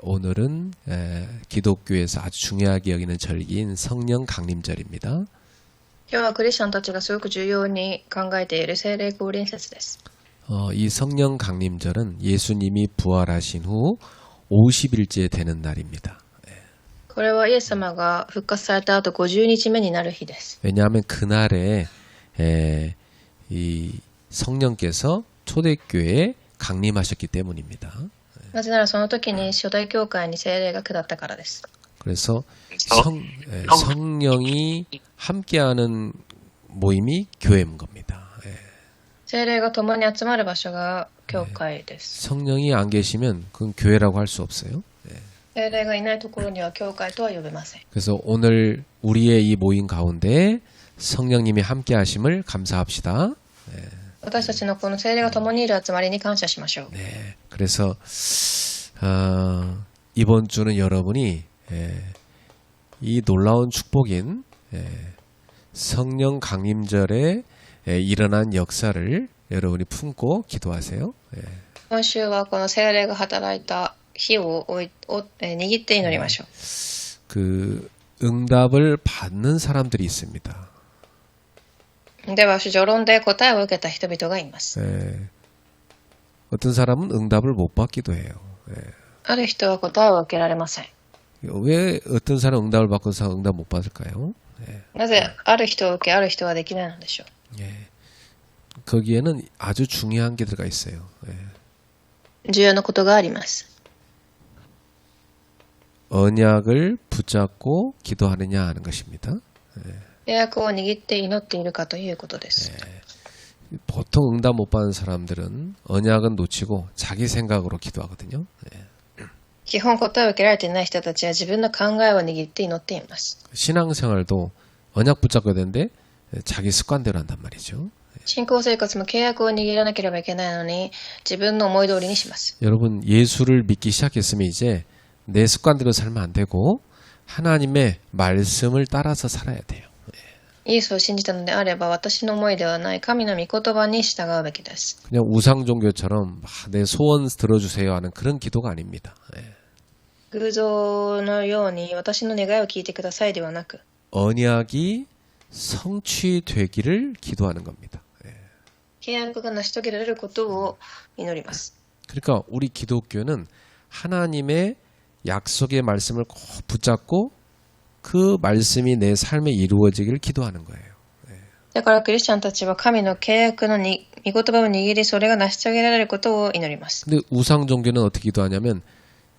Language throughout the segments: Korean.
오늘은 기독교에서 아주 중요하게 여기는 절기인 성령 강림절입니다. 今日はクリスチャンたちがすごく重要に考えている聖霊降臨節です。 이 성령 강림절은 예수님이 부활하신 후 50일째 되는 날입니다. これはイエス様が復活された後50日目になる日です。 왜냐하면 그날에 이 성령께서 초대교회에 강림하셨기 때문입니다. なぜならその時に初代教会に聖霊が下ったからです。 그래서 성령이 함께하는 모임이 교회인 겁니다. 聖霊が共に集まる場所が教会です。 성령이 안 계시면 그건 교회라고 할 수 없어요. 聖霊がいないところには教会とは呼べません。 그래서 오늘 우리의 이 모임 가운데 성령님이 함께하심을 감사합시다. 私たちのこの聖霊が共にいる集まりに感謝しましょう。 네, 그래서 이번 주는 여러분이 이 놀라운 축복인 성령 강림절에 일어난 역사를 여러분이 품고 기도하세요. 今週はこの聖霊が働いた日を握って祈りましょう。 그 응답을 받는 사람들이 있습니다. では序論で答えを受けた人々がいます。 어떤 사람은 응답을 못 받기도 해요. ある人は答えを受けられません。 왜 어떤 사람 응답을 받고 사람 응답 못 받을까요? なぜある人を受けある人はできないのでしょう。 거기에는 아주 중요한 게 들어가 있어요. 重要なことがあります。 언약을 붙잡고 기도하느냐 하는 것입니다. 契約を握って祈っているかということです。 보통 응답 못 받는 사람들은 언약은 놓치고 자기 생각으로 기도하거든요. 基本答えを受けられていない人たちは自分の考えを握って祈っています。 신앙생활도 언약 붙잡아야 되는데 자기 습관대로 한단 말이죠. 信仰生活も契約を握らなければいけないのに自分の思い通りにします。 여러분 예수를 믿기 시작했으면 이제 내 습관대로 살면 안 되고 하나님의 말씀을 따라서 살아야 돼요. イエスを信じたのであれば私の思いではない神の御言葉に従うべきです。 그냥 우상 종교처럼 내 소원 들어주세요 하는 그런 기도가 아닙니다. 偶像のように私の願いを聞いてくださいではなく 언약이 성취되기를 기도하는 겁니다. 契約が成し遂げられることを祈ります。 그러니까 우리 기독교는 하나님의 약속의 말씀을 꼭 붙잡고 그 말씀이 내 삶에 이루어지기를 기도하는 거예요. だからクリスチャンたちは神の契約の御言葉を握りそれが成し遂げられることを祈ります。 근데 우상 종교는 어떻게 기도하냐면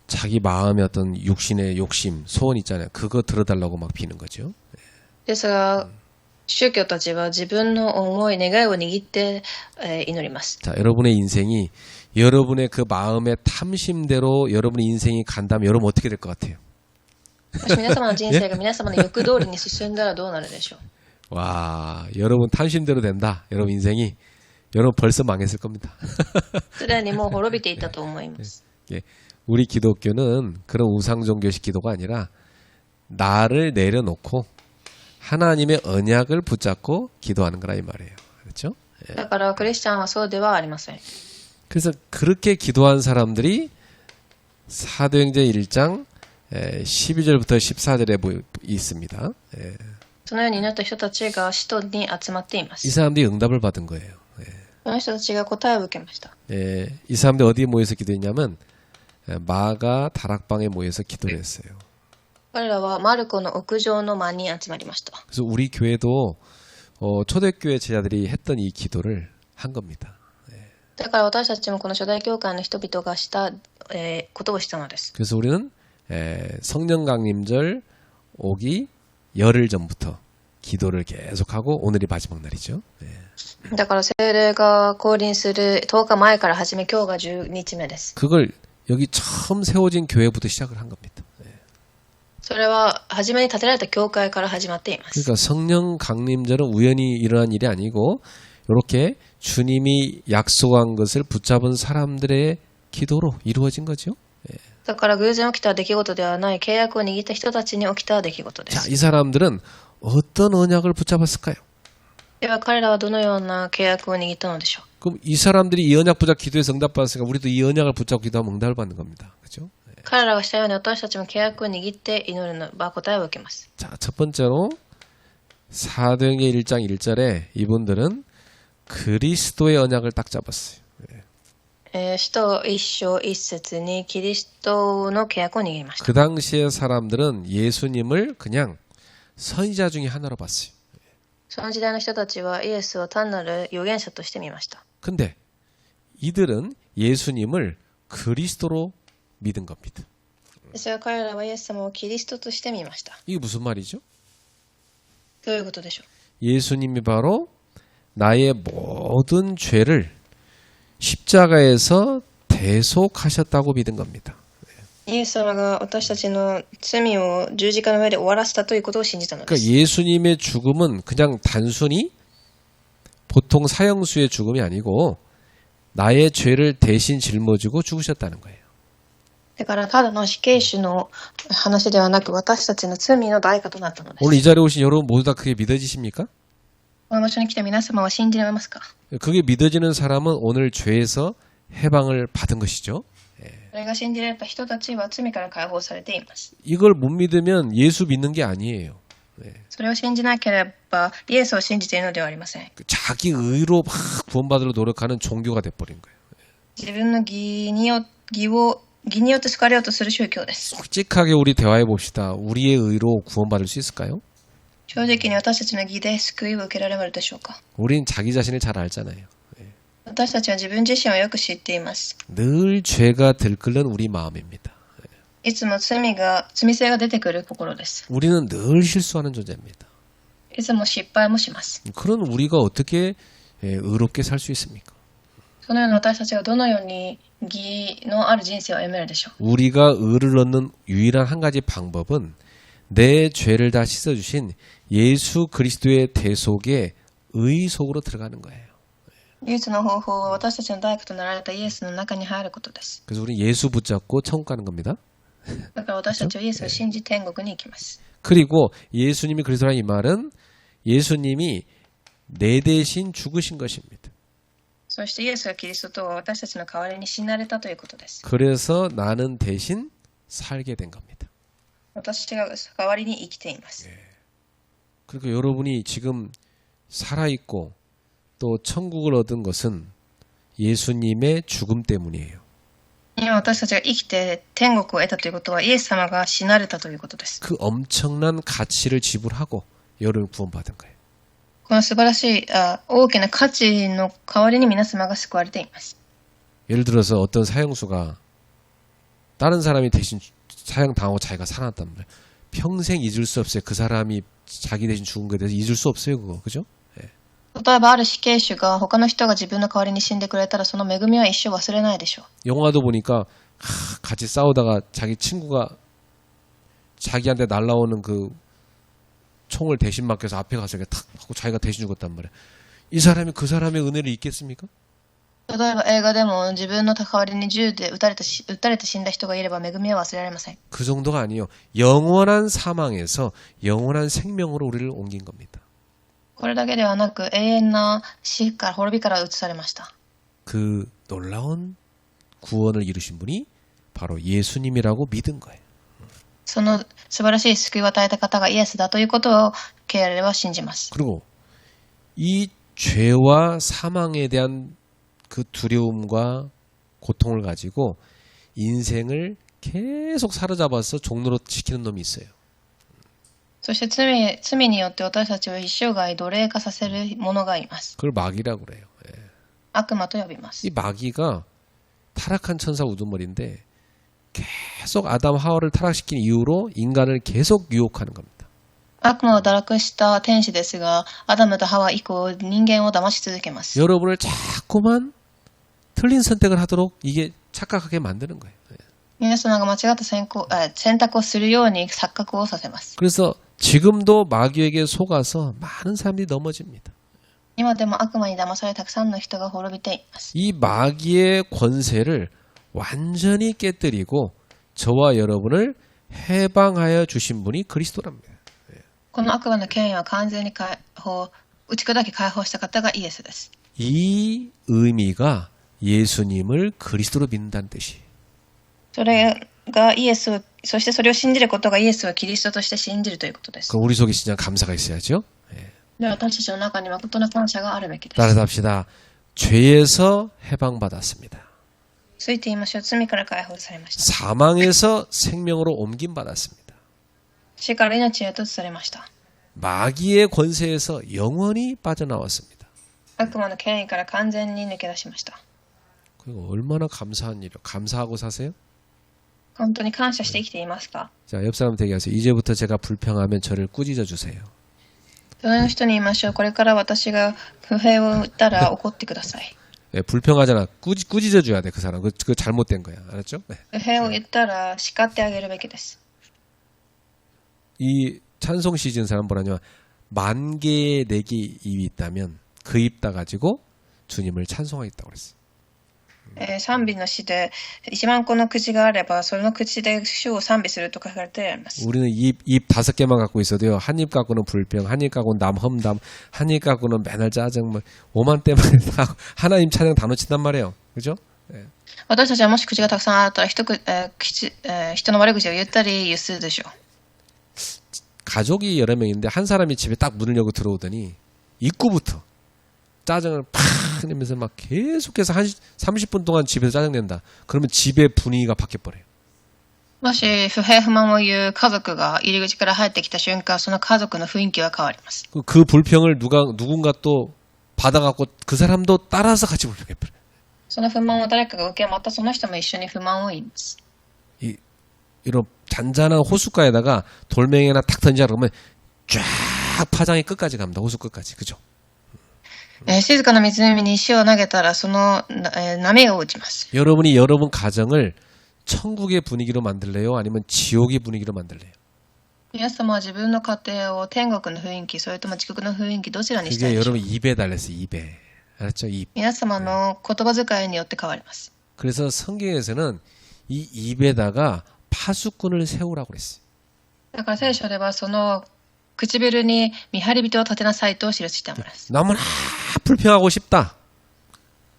자기 마음의 어떤 육신의 욕심, 소원 있잖아요. 그거 들어달라고 막 비는 거죠. ですが宗教たちは自分の思い、願いを握って祈ります。 자, 여러분의 인생이 여러분의 그 마음의 탐심대로 여러분의 인생이 간다면 여러분 어떻게 될 것 같아요? もし皆様の人生が皆様の欲通りに進んだらどうなるでしょう。 와, 여러분 탐심대로 된다. 여러분 인생이 여러분 벌써 망했을 겁니다. すでにもう滅びていたと思います。 우리 기독교는 그런 우상 종교식 기도가 아니라 나를 내려놓고 하나님의 언약을 붙잡고 기도하는 거라 이 말이에요. 그렇죠? だからクリスチャンはそうではありません。 그래서 그렇게 기도한 사람들이 사도행전 1장 12절부터 14절에 있습니다. そのように祈った人たちが使徒に集まっていま이 す。 사람들이 응답을 받은 거예요. その人たちが答えを受けました。 이 사람들이 어디에 모여서 기도했냐면 마가 다락방에 모여서 기도를 했어요. 彼らはマルコの屋上の間に集まりました。 그래서 우리 교회도 초대교회 제자들이 했던 이 기도를 한 겁니다. だから私たちもこの初代教会の人々がしたことをしたのです。 그래서 우리는 성령 강림절 오기 열흘 전부터 기도를 계속하고 오늘이 마지막 날이죠. だから聖霊が降臨する10日前から始め今日が10日目です。 그걸 여기 처음 세워진 교회부터 시작을 한 겁니다. それは初めに建てられた教会から始まっています。 그러니까 성령 강림절은 우연히 일어난 일이 아니고 이렇게 주님이 약속한 것을 붙잡은 사람들의 기도로 이루어진 거죠. だから偶然起きた出来事ではない契約を握った人たちに起きた出来事で 자, す。 이 사람들은 어떤 언약을 붙잡았을까요? では彼らはどのような契約を握ったのでしょう。 그럼 이 사람들이 이 언약 붙잡고 기도해서 응답받았으니까 우리도 이 언약을 붙잡고 기도하면 응답을 받는 겁니다. 그렇죠? 彼らがしたように私たちも契約を握って祈るのは答えを受けます。 자, 첫 번째로 사도행전 1장 1절에 이분들은 그리스도의 언약을 딱 잡았어요. 使徒一章一節にキリストの契約を握りました。 그 당시의 사람들은 예수님을 그냥 선지자 중에 하나로 봤어요. その時代の人たちはイエスを単なる預言者として見ました。 근데 이들은 예수님을 그리스도로 믿은 겁니다. ですが彼らはイエス様をキリストとして見ました。 이게 무슨 말이죠? どういうことでしょ 예수님이 바로 나의 모든 죄를 십자가에서 대속하셨다고 믿은 겁니다. う。イエス様が私たちの罪を十字架の上で終わらせたということを信じたので 그러니까 す。 예수님의 죽음은 그냥 단순히 보통 사형수의 죽음이 아니고 나의 죄를 대신 짊어지고 죽으셨다는 거예요. だからただの死刑囚の話ではなく私たちの罪の代価となったのです。 오늘 이 자리에 오신 여러분 모두 다 그게 믿어지십니까? この場所に来た皆様は信じられますか？ 그게 믿어지는 사람은 오늘 죄에서 해방을 받은 것이죠. それが信じられた人たちは罪から解放されています。 이걸 못 믿으면 예수 믿는 게 아니에요. それを信じなければイエスを信じているのではありません。 자기 의로 막 구원받으려 노력하는 종교가 돼버린 거예요. 自分の義によって好かれようとする宗教です。 솔직하게 우리 대화해 봅시다. 우리의 의로 구원받을 수 있을까요? 正直に私たちの義で救いを受けられるでしょうか？ 우린 자기 자신을 잘 알잖아요. 私たちは自分自身をよく知っています。 늘 죄가 들끓는 우리 마음입니다. いつも罪性が出てくる心です。 우리는 늘 실수하는 존재입니다. いつも失敗もします。 그런 우리가 어떻게 의롭게 살 수 있습니까? そのような私たちがどのように義のある人生を歩めるでしょう。 우리가 의를 얻는 유일한 한 가지 방법은 내 죄를 다 씻어주신 예수 그리스도의 대속의 의 속으로 들어가는 거예요. 唯一の方法は私たちの代価となられたイエスの中に入ることです。 그래서 우리 예수 붙잡고 천국 가는 겁니다. だから私たちはイエスを信じ天国に行きます。 그리고 예수님이 그리스도라는 이 말은 예수님이 내 대신 죽으신 것입니다. そしてイエスがキリストとは私たちの代わりに死なれたということです。 그래서 나는 대신 살게 된 겁니다. 私が代わりに生きています。 그러니까 여러분이 지금 살아있고 또 천국을 얻은 것은 예수님의 죽음 때문이에요. 今私たちが生きて天国を得たということはイエス様が死なれたということです。 그 엄청난 가치를 지불하고 여러분 구원받은 거예요. この素晴らしい大きな価値の代わりに皆様が救われています。 예를 들어서 어떤 사형수가 다른 사람이 대신 사형 당하고 자기가 살아났단 말이에요. 평생 잊을 수 없어요. 그 사람이 자기 대신 죽은 것에 대해서 잊을 수 없어요. 그거 그죠? 例えばある死刑囚が他の人が自分の代わりに死んでくれたらその恵みは一生忘れないでしょう。 영화도 보니까 같이 싸우다가 자기 친구가 자기한테 날라오는 그 총을 대신 맡겨서 앞에 가서 이렇게 탁 하고 자기가 대신 죽었단 말이에요. 이 사람이 그 사람의 은혜를 잊겠습니까? 例えば映画でも自分の代わりに銃で撃たれて死んだ人がいれば恵みは忘れられません。 그 정도가 아니에요. 영원한 사망에서 영원한 생명으로 우리를 옮긴 겁니다. これだけではなく永遠な死から滅びから移されました。 그 놀라운 구원을 이루신 분이 바로 예수님이라고 믿은 거예요. その素晴らしい救いを与えた方がイエスだということをケアレは信じます。 그리고 이 죄와 사망에 대한 그 두려움과 고통을 가지고 인생을 계속 사로잡아서 종로로 시키는 놈이 있어요. そして罪によって私たちを一生涯奴隷化させる者がいます。 그걸 마귀라고 그래요. 예. 悪魔と呼びます。 이 마귀가 타락한 천사 우두머리인데 계속 아담 하와를 타락시킨 이후로 인간을 계속 유혹하는 겁니다. 悪魔を堕落した天使ですが、アダムとハワ以降人間を騙し続けます。 여러분을 자꾸만 틀린 선택을 하도록 이게 착각하게 만드는 거예요. 예. 皆様が間違った選択をするように錯覚をさせます。 그래서 지금도 마귀에게 속아서 많은 사람들이 넘어집니다. 今でも悪魔に騙されたくさんの人が滅びています。 이 마귀의 권세를 완전히 깨뜨리고 저와 여러분을 해방하여 주신 분이 그리스도랍니다. この悪魔の権威は完全に打ち砕き解放した方がイエスです。 이 의미가 예수님을 그리스도로 믿는다는 뜻이에요. それがイエスを、そしてそれを信じることがイエスをキリストとして信じるということです。 그럼 우리 속에 진짜 감사가 있어야죠. では私たちの中に誠の感謝があるべきです。 따라서 합시다. 죄에서 해방받았습니다. ついて言いましょう。罪から解放されました。 사망에서 생명으로 옮김받았습니다. 死から命へと移されました。 마귀의 권세에서 영원히 빠져나왔습니다. 悪魔の権威から完全に抜け出しました。 그리고 얼마나 감사한 일이요. 감사하고 사세요? 本当に感謝して生きていますか？ 자, 옆 사람 되게 하세요. 이제부터 제가 불평하면 저를 꾸짖어 주세요. 隣の人に言いましょう。これから私が不平を言ったら怒ってください。 네, 불평하잖아. 꾸짖어 줘야 돼, 그 사람. 그거 잘못된 거야. 알았죠? 네. 不平を言ったら叱ってあげるべきです。 이 찬송 시즌 사람 보라면 10,000개의 내기 입이 있다면 그 입 다 가지고 주님을 찬송하겠다고 그랬어. 賛美の詩で1万個の口があればその口で主を賛美すると書かれてあります。 우리는 입 5개만 갖고 있어도요. 한 입 갖고는 불평, 한 입 갖고는 남 험담, 한 입 갖고는 맨날 짜증, 뭐 오만 때만 다 하나님 찬양 다 놓친단 말이에요. 그죠? 私たちはもし口がたくさんあったら人の悪口を言ったりするでしょう。 가족이 여러 명인데 한 사람이 집에 딱 문을 열고 들어오더니 입구부터 짜증을 팍 내면서 막 계속해서 30분 동안 집에서 짜증낸다. 그러면 집의 분위기가 바뀌어버려요. もし不平不満を言う家族が入り口から入ってきた瞬間、その家族の雰囲気が変わります。 그 불평을 누군가 또 받아갖고 그 사람도 따라서 같이 불평해버려요. その不満を誰かが受け、またその人も一緒に不満を言います。 이런 잔잔한 호숫가에다가 돌멩이 하나 탁 던지자 그러면 쫙 파장이 끝까지 갑니다. 호수 끝까지. 그죠? 静かな湖に石を投げたらその、波が落ちます。 여러분이 여러분 가정을 천국의 분위기로 만들래요? 아니면 지옥의 분위기로 만들래요? 皆様は自分の家庭を天国の雰囲気、それとも地獄の雰囲気、どちらにしたい 그게 でしょう。 여러분 입에 달렸어요. 입에. 알았죠? 입. 皆様の言葉遣いによって変わります。 그래서 성경에서는 이 입에다가 파수꾼을 세우라고 그랬어요. だから聖書ではその唇に見張り人を立てなさいと記してあります。 너무나 불평하고 싶다.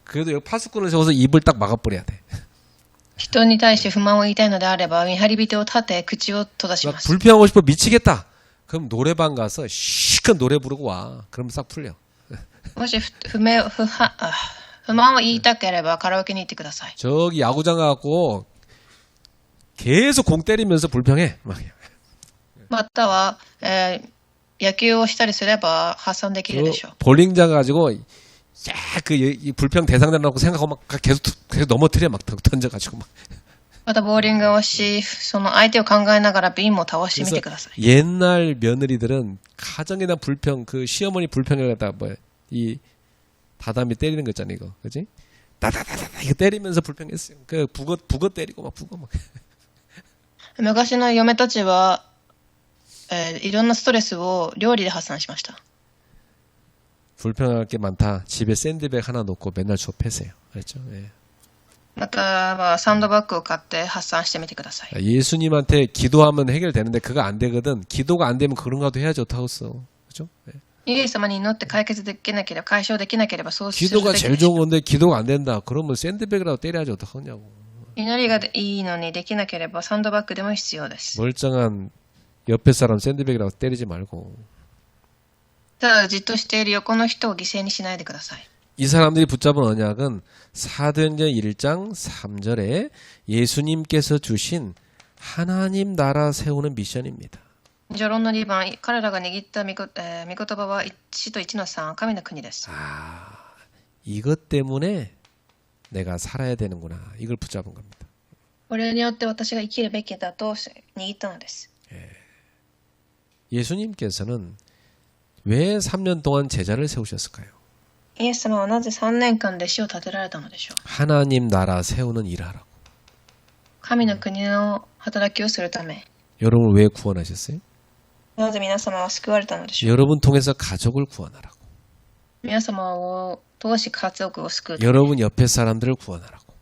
그래도 여기 파수꾼을 세워서 입을 딱 막아버려야 돼. 人に対して不満を言いたいのであれば見張り人を立て口を閉ざし 막 ます。 불평하고 싶어 미치겠다. 그럼 노래방 가서 시큰 노래 부르고 와. 그러면 싹 풀려. もし不満を言いたければカラオケに行ってください。 저기 야구장 가갖고 계속 공 때리면서 불평해. 막. または、野球をしたりすれば発散できるでしょう。 볼링장 가지고 이 불평 대상자 놓고 생각하고 막 계속 넘어뜨려 막 던져가지고 막. またボーリングをし、その相手を考えながらビンも倒してみてください。 옛날 며느리들은 가정에 대한 불평, 그 시어머니 불평을 갖다 이 다담이 때리는 거 있잖아 이거, 그지? 다다다다 이거 때리면서 불평했어요. 그 북어 때리고 막 북어 막. 昔の嫁たちは、いろんなストレスを料理で発散しました。 불평할 게 많다. 집에 샌드백 하나 놓고 맨날 줘 패세요. 알죠? 예. またはサンドバッグを買って発散してみてください。 예수님한테 기도하면 해결되는데 그거 안 되거든. 기도가 안 되면 그런 거도 해야지 어떡하겠어. 그죠? 예. イエス様に祈って解決できなければ、解消できなければそうする 기도가 べき 제일 でしょ 좋은 건데 기도가 안 된다. 그러면 샌드백이라도 때려야지 어떡하냐고. 祈りがいいのにできなければサンドバッグでも必要です。 멀쩡한 옆에 사람 샌드백이라고 때리지 말고. ただじっとしている横の人を犠牲にしないでください。 이 사람들이 붙잡은 언약은 사도행전 1장 3절에 예수님께서 주신 하나님 나라 세우는 미션입니다. 序論の2番、彼らが握った御言葉は1と1の3、神の国です。 아, 이것 때문에 내가 살아야 되는구나. 이걸 붙잡은 겁니다. これによって私が生きるべきだと握ったのです。 예수님께서는 왜 3년 동안 제자를 세우셨을까요? イエス様はなぜ3年間弟子を立てられたのでしょう。 하나님 나라 세우는 일을 하라고. 神の国の働きをするため。 여러분 왜 구원하셨어요? なぜ皆様は救われたのでしょう。 여러분 통해서 가족을 구원하라고. 皆様を通し家族を救うため。 여러분 옆에 사람들을 구원하라고.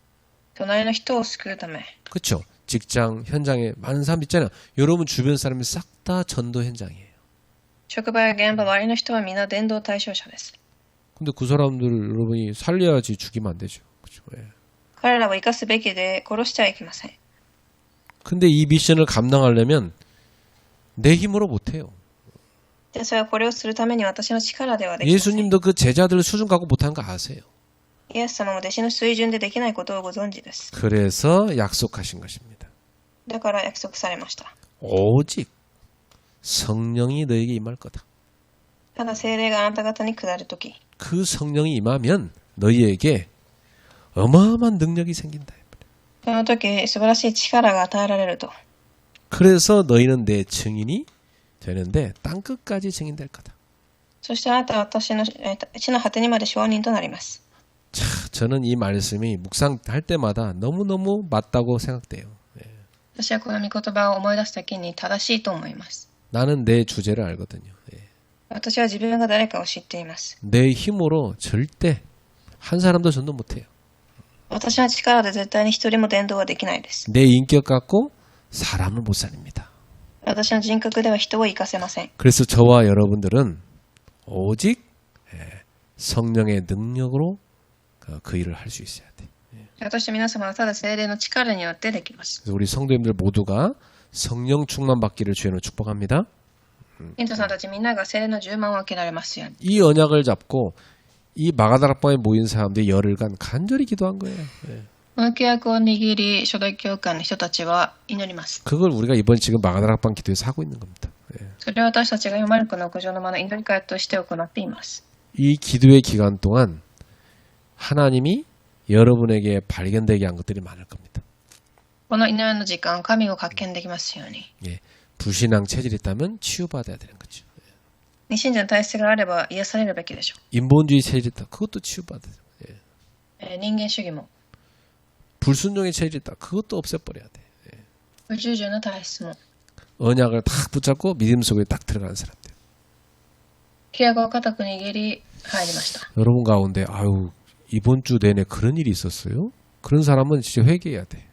隣の人を救うため。 그렇죠? 직장, 현장에 많은 사람 있잖아요. 여러분 주변 사람이 싹 다 전도 현장이에요. 職場や現場、周りの人は皆伝道対象者です。 근데 그 사람들 여러분이 살려야지 죽이면 안 되죠. 그렇죠? 예. 彼らを生かすべきで殺してはいけません。 근데 이 미션을 감당하려면 내 힘으로 못해요. で、それはこれをするために私の力ではできません。 예수님도 그 제자들 수준 갖고 못하는 거 아세요. イエス様も弟子の水準でできないことをご存知です。 그래서 약속하신 것입니다. だから約束されました。 오직 성령이 너에게 임할 거다. ただ聖霊があなた方に下るとき、 그 성령이 임하면 너희에게 어마어마한 능력이 생긴다. その時素晴らしい力が与えられると。 그래서 너희는 내 증인이 되는데 땅끝까지 증인될 거다. そしてあなたは私の地の果てにまで証人となります。 자, 저는 이 말씀이 묵상할 때마다 너무너무 맞다고 생각돼요. 私はこの御言葉を思い出すときに正しいと思います。 나는 내 주제를 알거든요. 私は自分が誰かを知っています。 내 힘으로 절대 한 사람도 전도 못해요. 私の力で絶対に一人も伝道はできないです。 내 인격 갖고 사람을 못 살립니다. 私の人格では人を生かせません。 그래서 저와 여러분들은 오직 성령의 능력으로 그 일을 할 수 있어야 돼. そして皆様はただ聖霊の力によってできます。 그래서 우리 성도님들 모두가 성령 충만 받기를 주의로 축복합니다. イントさんたちみんなが聖霊の充満を受けられますように。 이 언약을 잡고 이 마가다락방에 모인 사람들이 열흘간 간절히 기도한 거예요. この契約を握り、初代教会の人たちは祈ります。 그걸 우리가 이번 지금 마가다락방 기도에서 하고 있는 겁니다. それは私たちがマルコの屋上の間の祈り会として行っています。 이 기도의 기간 동안 하나님이 여러분에게 발견되게 한 것들이 많을 겁니다. この祈りの時間、神を発見できますように。 불신앙 체질이 있다면 치유받아야 되는 거죠. 未信者の体質があれば癒されるべきでしょ 인본주의 체질이 있다. 그것도 치유받아야 돼요. う。人間主義も、 불순종의 체질이 있다. 그것도 없애버려야 돼. 不従順の体質も、 언약을 딱 붙잡고 믿음 속에 딱 들어가는 사람들. 契約を固く握り入りました。 여러분 가운데 아유 이번 주 내내 그런 일이 있었어요? 그런 사람은 진짜 회개해야 돼.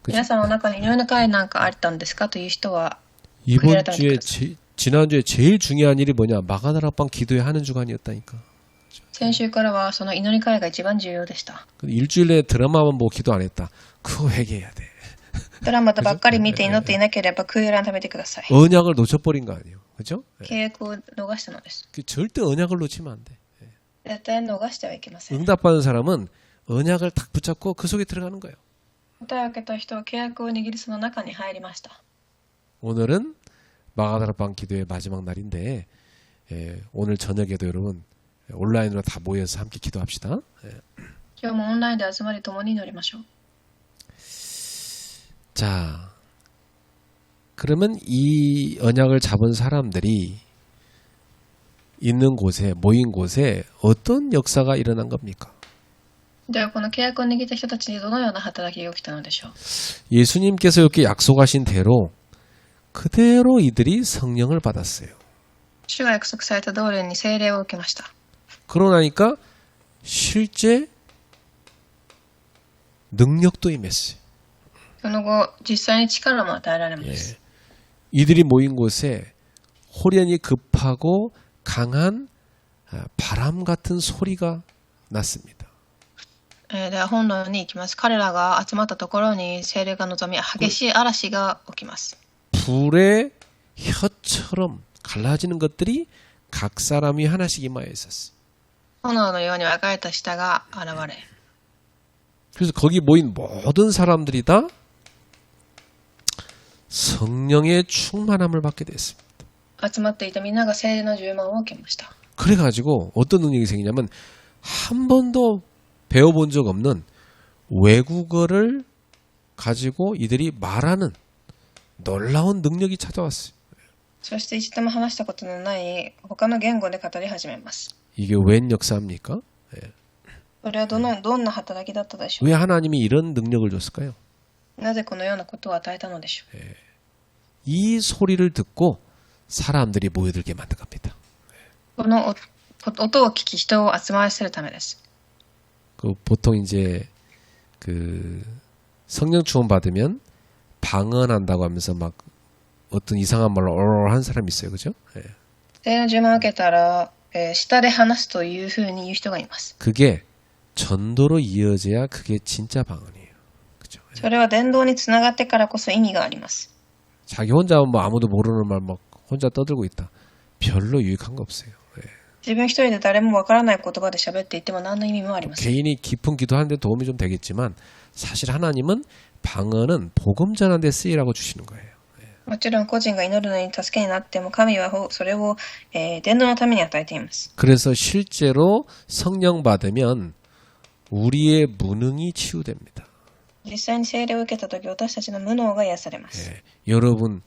皆さんの中に祈りの会なんかあったんですかという人は、 이번 주에 지난주에 제일 중요한 일이 뭐냐? 마가다락방 기도회 하는 주간이었다니까. 先週からはその祈り会が一番重要でした。 일주일 내에 드라마만 보고 기도 안 했다. 그거 회개해야 돼. ドラマとばっかり見て祈っていなければ悔い改めてください。 언약을 놓쳐버린 거 아니에요. 그죠? 契約を逃したのです。 절대 언약을 놓치면 안 돼. 絶対逃してはいけません。 응답받은 사람은 언약을 딱 붙잡고 그 속에 들어가는 거예요. 答えを受けた人は契約を握りその中に入りました。 오늘은 마가다락방 기도의 마지막 날인데 오늘 저녁에도 여러분 온라인으로 다 모여서 함께 기도합시다. 今日もオンラインで集まり共に祈りましょう。 자, 그러면 이 언약을 잡은 사람들이 있는 곳에 모인 곳에 어떤 역사가 일어난 겁니까? ではこの契約を握った人たちにどのような働きが起きたのでしょう。 예수님께서 이렇게 약속하신 대로 그대로 이들이 성령을 받았어요. 主が約束された通りに聖霊を受けました。 그러고 나니까 실제 능력도 임했어요. その後、実際に力も与えられます。 이들이 모인 곳에 호련히 급하고 강한 바람 같은 소리가 났습니다. では本論に行きます。彼らが集まったところに聖霊が望み、激しい嵐が起きます。 불의 혀처럼 갈라지는 것들이 각 사람이 하나씩 임하여 있었어요. 炎のように分かれた舌が現れ、 그래서 거기 모인 모든 사람들이 다 성령의 충만함을 받게 됐습니다. 集まっていたみんなが聖霊の充満を受けました。 그래가지고 어떤 능력이 생기냐면 한 번도 배워본 적 없는 외국어를 가지고 이들이 말하는 놀라운 능력이 찾아왔어요. そして一度も話したことのない他の言語で語り始めます。 이게 웬 역사입니까? それはどんな働きだったでしょう。 왜 하나님이 이런 능력을 줬을까요? なぜこのようなことを与えたのでしょう。 이 소리를 듣고 사람들이 모여들게 만든 겁니다. この音を聞き人を集まらせるためです。 그 보통 이제 그 성령 충만 받으면 방언한다고 하면서 막 어떤 이상한 말로 한 사람이 있어요, 그죠? 聖霊の充満を受けたら、下で話すというふうに言う人がいます。 그게 전도로 이어져야 그게 진짜 방언이에요, 그죠? それは伝道につながってからこそ意味があります。 자기 혼자 뭐 아무도 모르는 말 막 혼자 떠들고 있다. 별로 유익한 거 없어요. 自分一人で誰もわからない言葉で喋っていても何の意味もありません。 개인이 깊은 기도하는데 도움이 좀 되겠지만 사실 하나님은 방언은 복음 전하는 데 쓰이라고 주시는 거예요. もちろん個人が祈るのに助けになっても神はそれを、伝道のために与えています。 그래서 실제로 성령 받으면 우리의 무능이 치유됩니다. 実際に聖霊を受けたとき私たちの無能が癒されます。 여러분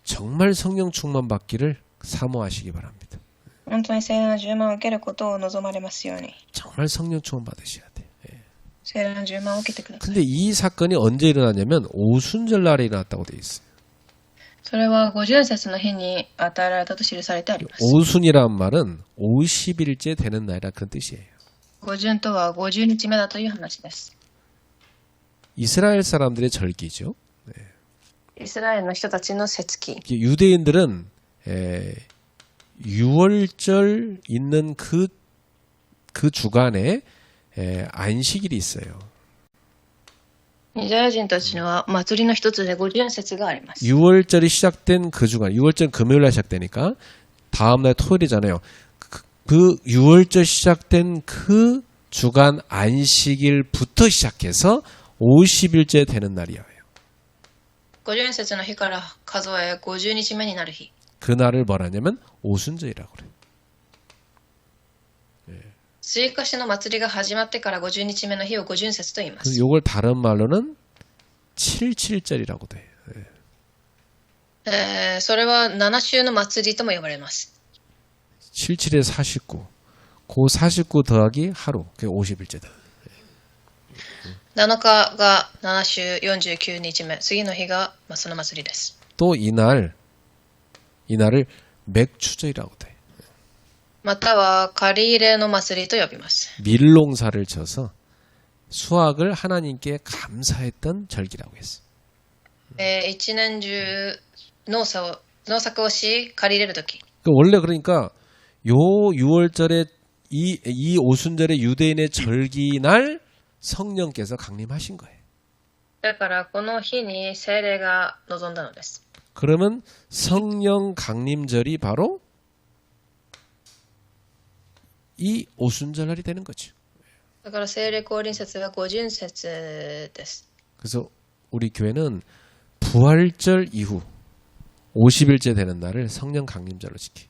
정말 성령 충만 받기를 사모하시기 바랍니다. 本当に聖霊の充満を受けることを望まれますように。 정말 성령 충만 받으셔야 돼요. 聖霊の充満を受けてください。 근데 이 사건이 언제 일어나냐면 오순절 날에 일어났다고 돼 있어요. それは五巡節の日に与えられたと記されてあります。 오순이란 말은 50일째 되는 날이라 그런 뜻이에요. 五巡とは50日目だという話です。 이스라엘 사람들의 절기죠. イスラエルの人たちの節期。 유대인들은 6월절 있는 그 주간에 안식일이 있어요. ユダヤ人たちには祭りの一つで五巡節があります。 6월절이 시작된 그 주간, 6월절 금요일날 시작되니까 다음날 토요일이잖아요. 그 6월절 시작된 그 주간 안식일부터 시작해서 50일째 되는 날이에요. 五巡節の日から数え50日目になる日。 그날을 뭐라냐면 오순절이라고 그래요. 追加しの祭りが始まってから50日目の日を五巡節と言いま 그래서 す。 요걸 다른 말로는 77절이라고 돼. それは7週の祭りとも呼ばれます。 77에 49. 그 49 더하기 하루. 그게 50일째다. 7日が7週49日目。次の日が、その祭りです。 또 이날을 맥추절이라고 돼. または借り入れの祭りと呼びます。 밀농사를 져서 수확을 하나님께 감사했던 절기라고 했어. 一年中農作をし借り入れるとき。 원래 그러니까 요 6월절에 이 오순절의 유대인의 절기날 성령께서 강림하신 거예요. だからこの日に聖霊が望んだのです。 그러면 성령 강림절이 바로 이 오순절날이 되는 거죠. だから聖霊降臨節は五巡節です。 그래서 우리 교회는 부활절 이후 50일째 되는 날을 성령 강림절로 지키.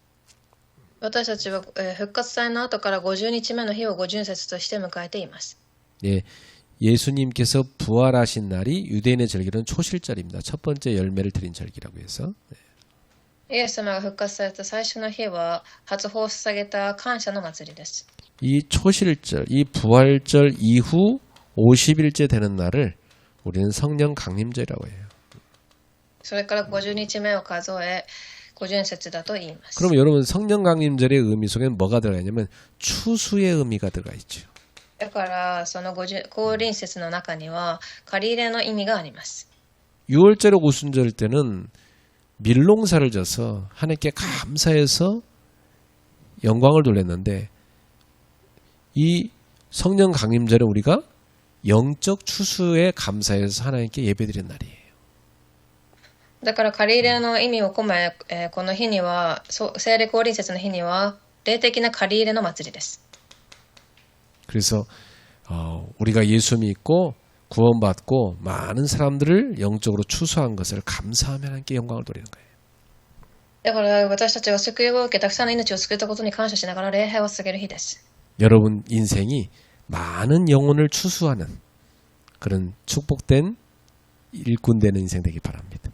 私たちは、復活祭の後から50日目の日を五巡節として迎えています。 예, 예수님께서 부활하신 날이 유대인의 절기는 초실절입니다. 첫 번째 열매를 드린 절기라고 해서. イエス様が復活された最初の日は初歩を捧げた感謝の祭りです。 이 초실절, 이 부활절 이후 50일째 되는 날을 우리는 성령 강림절이라고 해요. それから50日目を数え、五巡節だと言います。 그럼 여러분 성령 강림절의 의미 속에는 뭐가 들어가 있냐면 추수의 의미가 들어가 있죠. だからその降臨節の中には借り入れの意味があります。 6월절 오순절 때는 밀농사를 져서 하나님께 감사해서 영광을 돌렸는데 이 성령 강림절에 우리가 영적 추수에 감사해서 하나님께 예배드리는 날이에요. だから借り入れの意味を込め、この日には聖霊降臨節の日には霊的な借り入れの祭りです。 그래서 우리가 예수 믿고 구원받고 많은 사람들을 영적으로 추수한 것을 감사하며 하나님께 영광을 돌리는 거예요. だから私たちが救いを受けたくさんの命を救ったことに感謝しながら礼拝を捧げる日です。 여러분 인생이 많은 영혼을 추수하는 그런 축복된 일꾼 되는 인생 되기 바랍니다.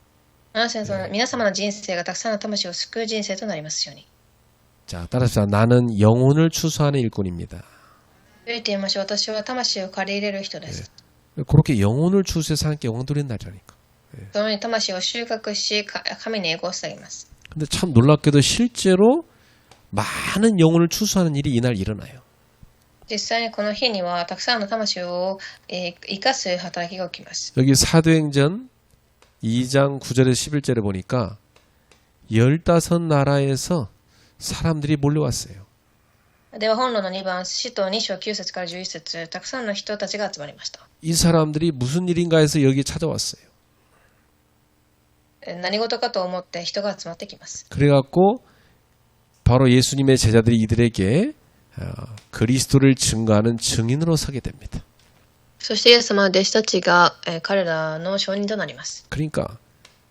皆様の人生がたくさんの魂を救う人生となりますように。 자, 따라합시다. 나는 영혼을 추수하는 일꾼입니다. 言ってみましょう。私は魂を借り入れる人です。 그렇게 영혼을 추수해서 하나님께 영광 돌리는 날이라니까. そのように魂を収穫し、神に栄光を捧げます。 근데 참 놀랍게도 실제로 많은 영혼을 추수하는 일이 이날 일어나요. 実際にこの日にはたくさんの魂を生かす働きが起きます。 여기 사도행전 2장 9절에서 11절에 보니까 15나라에서 사람들이 몰려왔어요. では本論の2番、使徒2章9節から11節、たくさんの人たちが集まりました。이 사람들이 무슨 일인가 해서 여기 찾아왔어요. 何事かと思って人が集まってきます。 그래갖고 바로 예수님의 제자들이 이들에게 그리스도를 증거하는 증인으로 서게 됩니다. そしてイエス様は弟子たちが、彼らの証人となります。 그러니까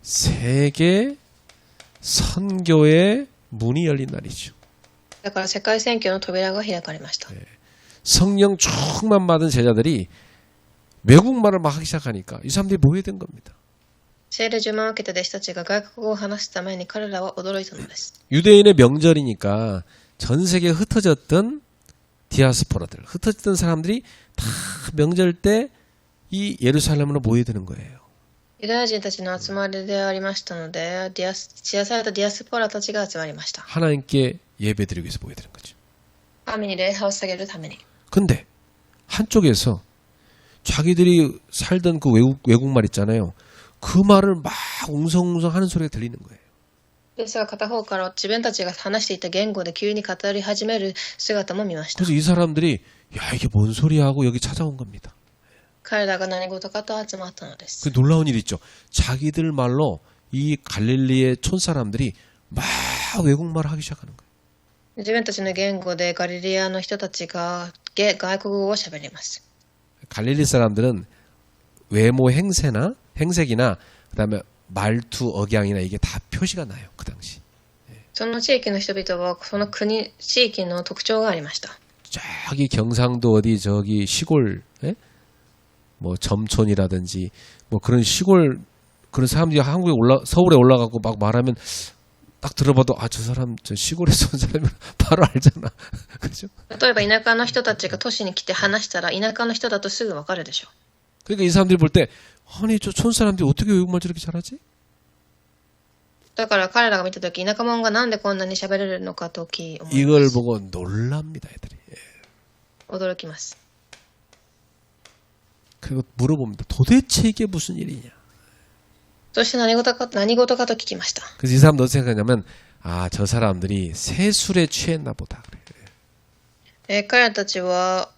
세계 선교의 문이 열린 날이죠. だから世界宣教の扉が開かれました。 성령 충만 받은 제자들이 외국말을 막 하기 시작하니까 이 사람들이 모여든 겁니다. 聖霊充満を受けた弟子たちが外国語を話すために彼らは驚いたのです。 유대인의 명절이니까 전 세계에 흩어졌던 디아스포라들, 흩어졌던 사람들이 다 명절 때 이 예루살렘으로 모여드는 거예요. ユダヤ人たちの集まりでありましたので、散らされたディアスポラたちが集まりました。 하나님께 예배드리기 위해서 모여드는 거죠. 神に礼拝を捧げるために。 근데 한쪽에서 자기들이 살던 그 외국말 있잖아요. 그 말을 막 웅성웅성 하는 소리가 들리는 거예요. ですが片方から自分たちが話していた言語で急に語り始める姿も見ました。 그래서 이 사람들이 야 이게 뭔 소리야 하고 여기 찾아온 겁니다. 彼らが何事かと集まったのです。 그 놀라운 일 있죠. 자기들 말로 이 갈릴리의 촌사람들이 막 외국말을 하기 시작하는 거예요. 自分たちの言語でガリリアの人たちが外国語を喋ります。 갈릴리 사람들은 외모 행색이나 그다음에 말투 억양이나 이게 다 표시가 나요. 그 당시. その地域の人々はその国地域の特徴がありました。 저기 경상도 어디 저기 시골 뭐 점촌이라든지 뭐 그런 시골 그런 사람들이 한국에 서울에 올라가고 막 말하면 딱 들어봐도 아 저 사람 저 시골에서 온 사람이면 바로 알잖아. 그죠? 例えば田舎の人たちが都市に来て話したら田舎の人だとすぐわかるでしょう。 그러니까 이 사람들이 볼 때 아니 저 촌 사람들이 어떻게 외국말 저렇게 잘하지? だから彼らが見たとき田舎者がなんでこんなに喋れるのかと思いま 이걸 す。 보고 놀랍니다, 애들이. 예. 驚きます。 그리고 물어봅니다. 도대체 이게 무슨 일이냐? そして何事かと聞きました。 그래서 이 사람 어떻게 생각하냐면 아 저 사람들이 새술에 취했나 보다 그래. 彼らたちは、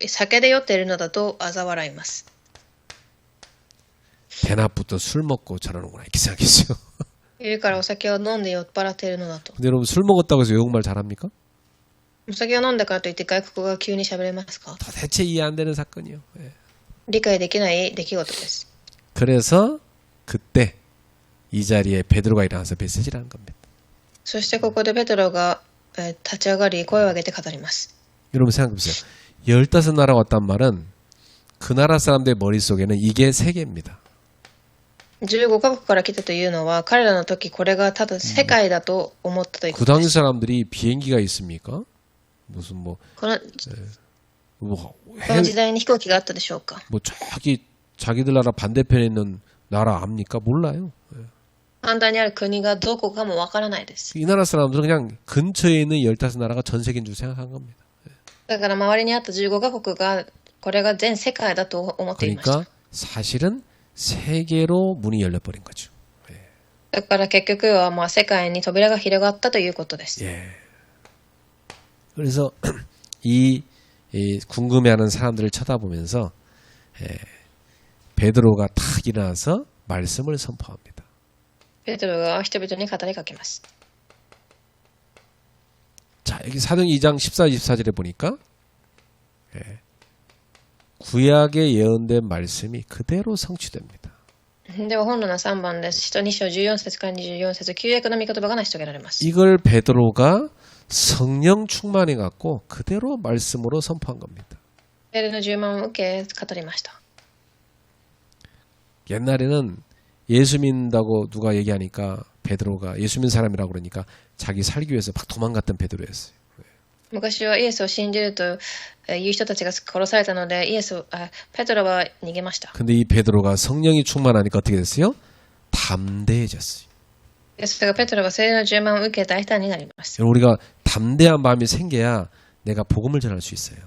酒で酔っているのだと嘲笑います。 대낮부터 술 먹고 저러는구나 이렇게 생각했어요. 昼からお酒を飲んで酔っ払っているのだと。 근데 여러분 술 먹었다고 해서 외국말 잘합니까? お酒を飲んだからといって外国語が急に喋れますか？ 도대체 이해 안 되는 사건이요. 예. 理解できない出来事です。 그래서 그때 이 자리에 베드로가 일어나서 메시지를 하는 겁니다. そしてここでペテロが、立ち上がり声を上げて語ります。 여러분 생각해보세요. 15나라 왔단 말은 그 나라 사람들의 머릿속에는 이게 세계입니다. 15カ国から来たというのは彼らの時これがただ世界だと思ったというこ 그 とで 당시 す。 사람들이 비행기가 있습니까? 무슨 この 뭐 この時代に飛行機があったでしょうか？ 자기들 나라 반대편에 있는 나라 압니까? 몰라요. 反対にある国がどこかもわからないです。 이 나라 사람들은 그냥 근처에 있는 15나라가 전 세계인 줄 생각한 겁니다. だから周りにあった15カ国がこれが全世界だと思っていました。 그러니까 사실은 세계로 문이 열려버린 거죠. だから結局はまあ世界に扉が広がったということです。 예. 그래서 이 궁금해하는 사람들을 쳐다보면서 베드로가 탁 일어나서 말씀을 선포합니다. ペテロが人々に語りかけます。 자, 여기 사도행 2장 14, 24절에 보니까 구약에 예언된 말씀이 그대로 성취됩니다. では本論の3番です。使徒2章14節から24節、旧約の御言葉が成し遂げられます。 이걸 베드로가 성령 충만해 갖고 그대로 말씀으로 선포한 겁니다. 聖霊の充満を受け語りました。 옛날에는 예수 믿는다고 누가 얘기하니까 베드로가 예수 믿는 사람이라고 그러니까 자기 살기 위해서 막 도망갔던 베드로였어요. 昔はイエスを信じるという人たちが殺されたのでペテロは逃げました。 근데 이 베드로가 성령이 충만하니까 어떻게 됐어요? 담대해졌어요. ですがペテロが聖霊の充満を受け大胆になります。 우리가 담대한 마음이 생겨야 내가 복음을 전할 수 있어요.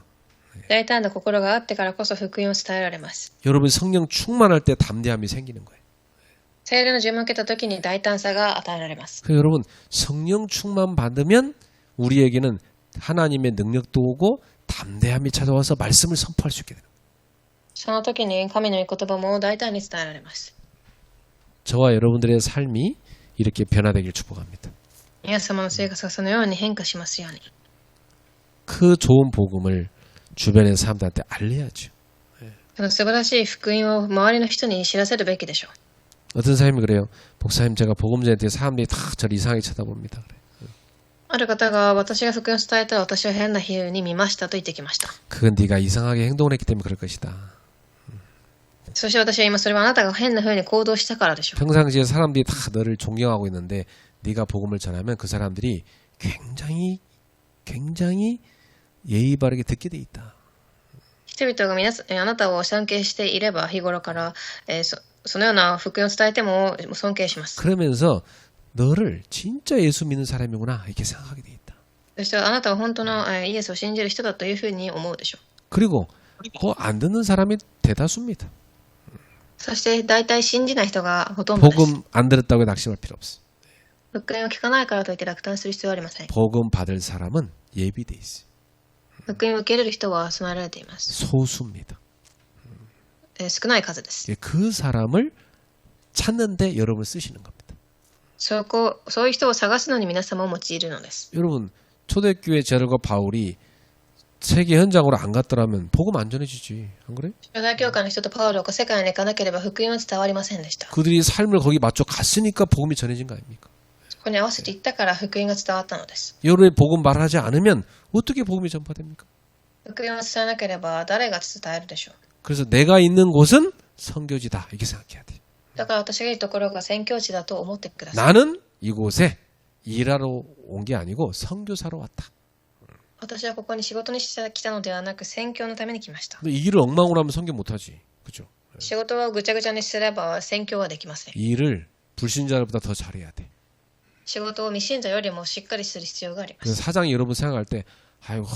大胆な心があってからこそ福音を伝えられます。 여러분 성령 충만할 때 담대함이 생기는 거예요. 聖霊の充満を受けた時に大胆さが与えられます。 그래서 여러분 성령 충만 받으면 우리에게는 하나님의 능력도 오고 담대함이 찾아와서 말씀을 선포할 수 있게 되는 거예요. その時に神の御言葉も大胆に伝えられます。 저와 여러분들의 삶이 이렇게 변화되길 축복합니다. 皆様の生活がそのように変化しますように。 그 좋은 복음을 주변의 사람들한테 알려야죠. その素晴らしい福音を周りの人に知らせるべきでしょう。 어떤 사람이 그래요. 목사님 제가 복음 전했더니 사람들이 다 저를 이상하게 쳐다봅니다. 그래. ある方が私が福音を伝えたら私は変な風に見ましたと言ってきました。 그건 네가 이상하게 행동을 했기 때문에 그럴 것이다. そして私は今それはあなたが変な風に行動したからでしょう。 평상시에 사람들이 다 너를 존경하고 있는데 네가 복음을 전하면 그 사람들이 굉장히 예의 바르게 듣게 돼 있다. 人々があなたを尊敬していれば日頃から、そのような福音を伝えても尊敬します。 그러면서 너를 진짜 예수 믿는 사람이구나 이렇게 생각하게 돼 있다. そしてあなたは本当のイエスを信じる人だというふうに思うでしょう。 그리고 그거 안 듣는 사람이 대다수입니다. そして大体信じない人がほとんどです。 복음 안 들었다고 낙심할 필요 없어. 福音を聞かないからといって落胆する必要はありません。 복음 받을 사람은 예비돼 있어요. 福音を受けれる人は備えられています。 소수입니다. 少ない数です。 그 사람을 찾는데 여러분을 쓰시는 겁니다. そういう人を探すのに皆様を用いるのです。 여러분 초대교회 제자들과 바울이 세계 현장으로 안 갔더라면 복음 안 전해지지. 안 그래? 初代教会の人とパウロが世界に行かなければ福音は伝わりませんでした。 그들이 삶을 거기 맞춰 갔으니까 복음이 전해진 거 아닙니까? そこに合わせていったから福音が伝わったのです。 여러분이 복음 말하지 않으면 어떻게 복음이 전파됩니까? 福音を伝えなければ誰が伝えるでしょう。 그래서 내가 있는 곳은 선교지다 이렇게 생각해야 돼. だから私がいるところが宣教地だと思ってください。 나는 이곳에 일하러 온 게 아니고 선교사로 왔다. 私はここに仕事に来たのではなく宣教のために来ました。 근데 이 일을 엉망으로 하면 선교 못하지. 그죠? 仕事をぐちゃぐちゃにすれば宣教はできません。 이 일을 불신자들보다 더 잘해야 돼. 仕事を未信者よりもしっかりする必要がありま 그래서 す。 사장이 여러분 생각할 때 아이고